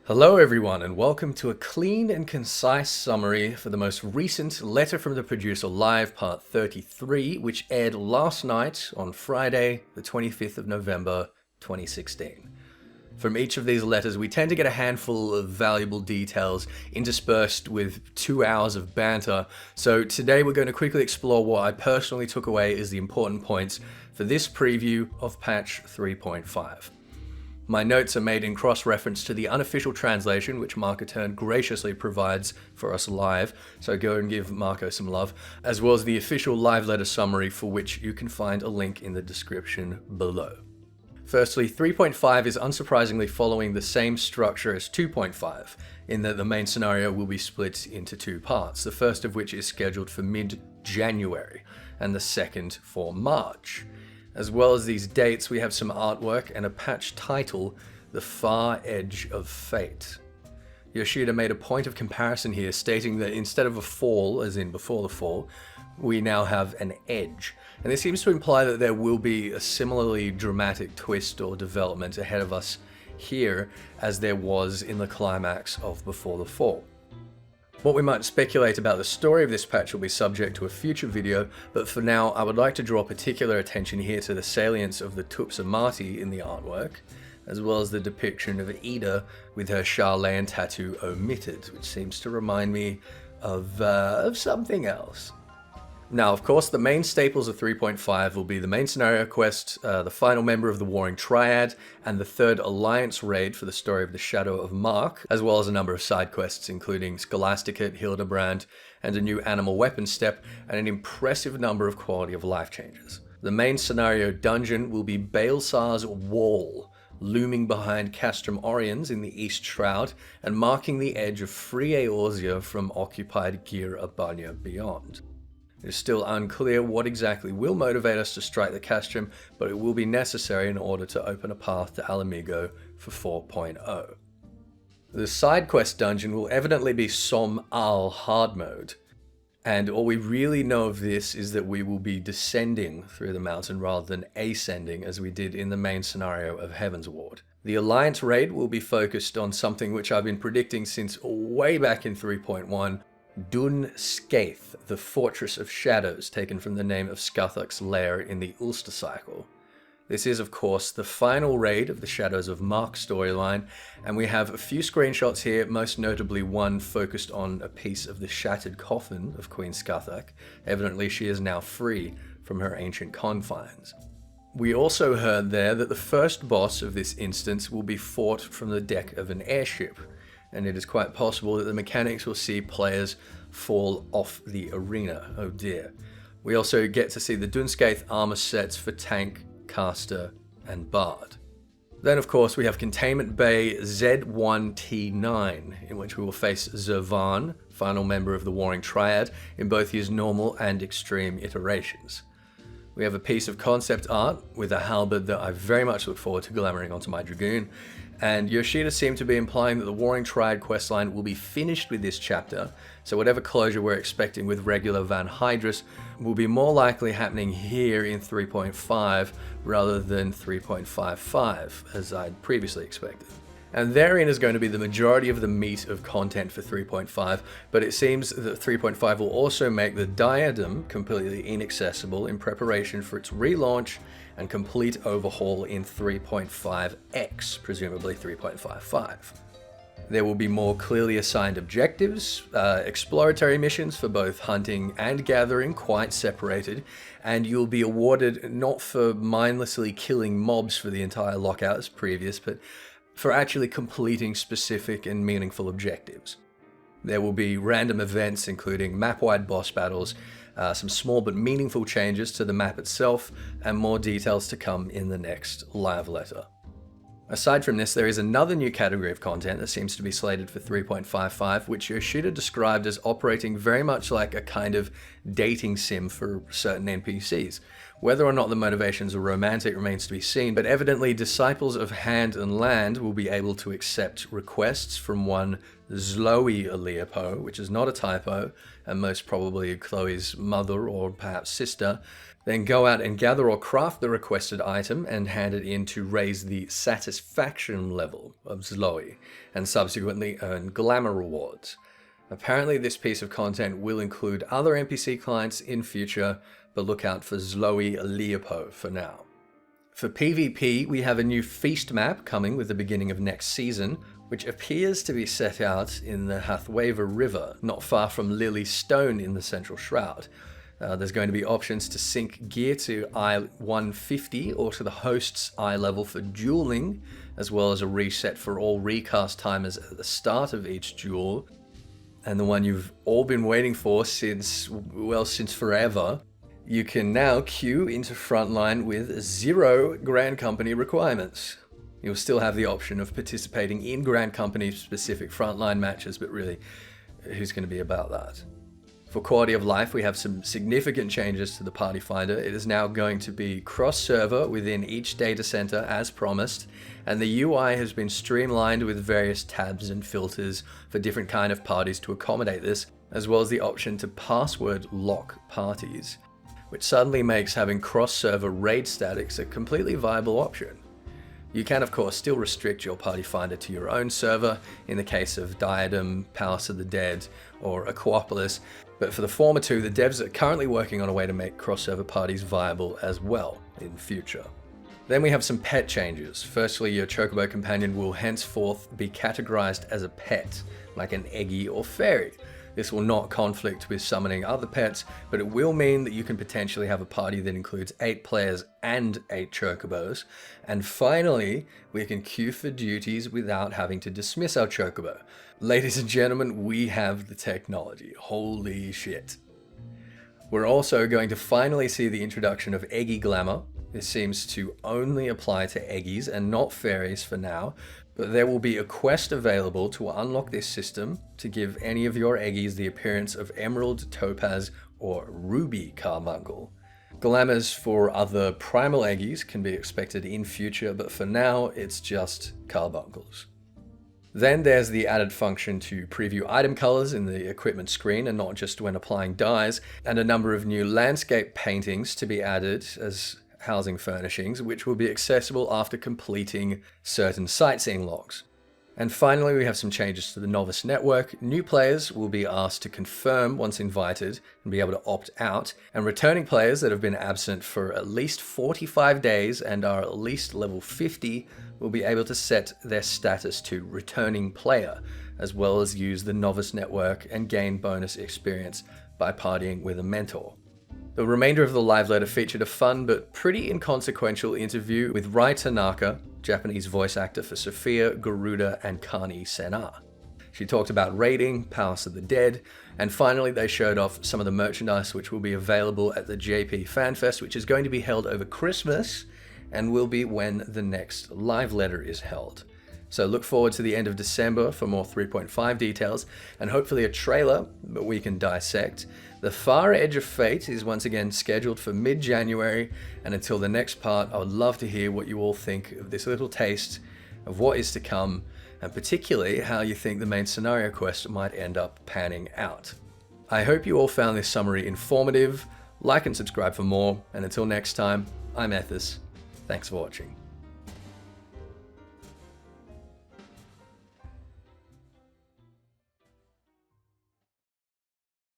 Hello everyone, and welcome to a clean and concise summary for the most recent Letter from the Producer Live Part 33, which aired last night on Friday, the 25th of November, 2016. From each of these letters, we tend to get a handful of valuable details interspersed with 2 hours of banter, so today we're going to quickly explore what I personally took away as the important points for this preview of patch 3.5. My notes are made in cross-reference to the unofficial translation, which Marco Turn graciously provides for us live, so go and give Marco some love, as well as the official live letter summary, for which you can find a link in the description below. Firstly, 3.5 is unsurprisingly following the same structure as 2.5, in that the main scenario will be split into 2 parts, the first of which is scheduled for mid-January, and the second for March. As well as these dates, we have some artwork and a patch title, The Far Edge of Fate. Yoshida made a point of comparison here, stating that instead of a fall, as in before the fall, we now have an edge. And this seems to imply that there will be a similarly dramatic twist or development ahead of us here as there was in the climax of Before the Fall. What we might speculate about the story of this patch will be subject to a future video, but for now I would like to draw particular attention here to the salience of the Tupsa Marti in the artwork, as well as the depiction of Ida with her Charlene tattoo omitted, which seems to remind me of something else. Now, of course, the main staples of 3.5 will be the main scenario quest, the final member of the Warring Triad, and the third Alliance raid for the story of the Shadow of Mark, as well as a number of side quests including Scholasticate, Hildebrand, and a new animal weapon step, and an impressive number of quality of life changes. The main scenario dungeon will be Baelsar's Wall, looming behind Castrum Oriens in the East Shroud, and marking the edge of Free Eorzea from occupied Gyr Abanya beyond. It is still unclear what exactly will motivate us to strike the Castrum, but it will be necessary in order to open a path to Alamigo for 4.0. The side quest dungeon will evidently be Som Al hard mode, and all we really know of this is that we will be descending through the mountain rather than ascending as we did in the main scenario of Heaven's Ward. The Alliance raid will be focused on something which I've been predicting since way back in 3.1, Dun Scaith, the Fortress of Shadows, taken from the name of Scuthok's lair in the Ulster cycle. This is, of course, the final raid of the Shadows of Mark storyline, and we have a few screenshots here, most notably one focused on a piece of the shattered coffin of Queen Scuthok. Evidently she is now free from her ancient confines. We also heard there that the first boss of this instance will be fought from the deck of an airship, and it is quite possible that the mechanics will see players fall off the arena. Oh dear. We also get to see the Dunscaith armor sets for Tank, Caster, and Bard. Then of course we have Containment Bay Z1T9, in which we will face Zervan, final member of the Warring Triad, in both his normal and extreme iterations. We have a piece of concept art with a halberd that I very much look forward to glamouring onto my Dragoon, and Yoshida seemed to be implying that the Warring Triad questline will be finished with this chapter, so whatever closure we're expecting with regular Van Hydrus will be more likely happening here in 3.5 rather than 3.55, as I'd previously expected. And therein is going to be the majority of the meat of content for 3.5, but it seems that 3.5 will also make the Diadem completely inaccessible in preparation for its relaunch and complete overhaul in 3.5x, presumably 3.55. There will be more clearly assigned objectives, exploratory missions for both hunting and gathering, quite separated, and you'll be awarded not for mindlessly killing mobs for the entire lockout as previous, but for actually completing specific and meaningful objectives. There will be random events including map-wide boss battles, some small but meaningful changes to the map itself, and more details to come in the next live letter. Aside from this, there is another new category of content that seems to be slated for 3.55, which Yoshida described as operating very much like a kind of dating sim for certain NPCs, Whether or not the motivations are romantic remains to be seen, but evidently disciples of Hand and Land will be able to accept requests from one Zloe Leopo, which is not a typo, and most probably Chloe's mother or perhaps sister, then go out and gather or craft the requested item and hand it in to raise the satisfaction level of Zloe, and subsequently earn glamour rewards. Apparently this piece of content will include other NPC clients in future, but look out for Zloe Leopo for now. For PvP, we have a new feast map coming with the beginning of next season, which appears to be set out in the Hathwaver River, not far from Lily Stone in the Central Shroud. There's going to be options to sync gear to I-150 or to the host's eye level for dueling, as well as a reset for all recast timers at the start of each duel. And the one you've all been waiting for since forever. You can now queue into Frontline with 0 Grand Company requirements. You'll still have the option of participating in Grand Company specific Frontline matches, but really, who's going to be about that? For quality of life, we have some significant changes to the Party Finder. It is now going to be cross-server within each data center as promised, and the UI has been streamlined with various tabs and filters for different kind of parties to accommodate this, as well as the option to password lock parties, which suddenly makes having cross-server raid statics a completely viable option. You can, of course, still restrict your Party Finder to your own server in the case of Diadem, Palace of the Dead, or Aquapolis, but for the former two, the devs are currently working on a way to make cross-server parties viable as well in future. Then we have some pet changes. Firstly, your Chocobo companion will henceforth be categorized as a pet, like an Eggy or Fairy. This will not conflict with summoning other pets, but it will mean that you can potentially have a party that includes 8 players and 8 Chocobos. And finally, we can queue for duties without having to dismiss our Chocobo. Ladies and gentlemen, we have the technology. Holy shit. We're also going to finally see the introduction of Eggy Glamour. This seems to only apply to Eggies and not Fairies for now, but there will be a quest available to unlock this system to give any of your Eggies the appearance of Emerald, Topaz, or Ruby Carbuncle. Glamours for other primal Eggies can be expected in future, but for now it's just Carbuncles. Then there's the added function to preview item colors in the equipment screen and not just when applying dyes, and a number of new landscape paintings to be added as housing furnishings, which will be accessible after completing certain sightseeing logs. And finally, we have some changes to the Novice network. New players will be asked to confirm once invited and be able to opt out, and returning players that have been absent for at least 45 days and are at least level 50 will be able to set their status to returning player, as well as use the Novice network and gain bonus experience by partying with a mentor. The remainder of the live letter featured a fun but pretty inconsequential interview with Rai Tanaka, Japanese voice actor for Sophia, Garuda, and Kani Senna. She talked about raiding, Palace of the Dead, and finally they showed off some of the merchandise which will be available at the JP FanFest, which is going to be held over Christmas and will be when the next live letter is held. So look forward to the end of December for more 3.5 details and hopefully a trailer that we can dissect. The Far Edge of Fate is once again scheduled for mid-January, and until the next part, I would love to hear what you all think of this little taste of what is to come, and particularly how you think the main scenario quest might end up panning out. I hope you all found this summary informative. Like and subscribe for more, and until next time, I'm Ethys. Thanks for watching.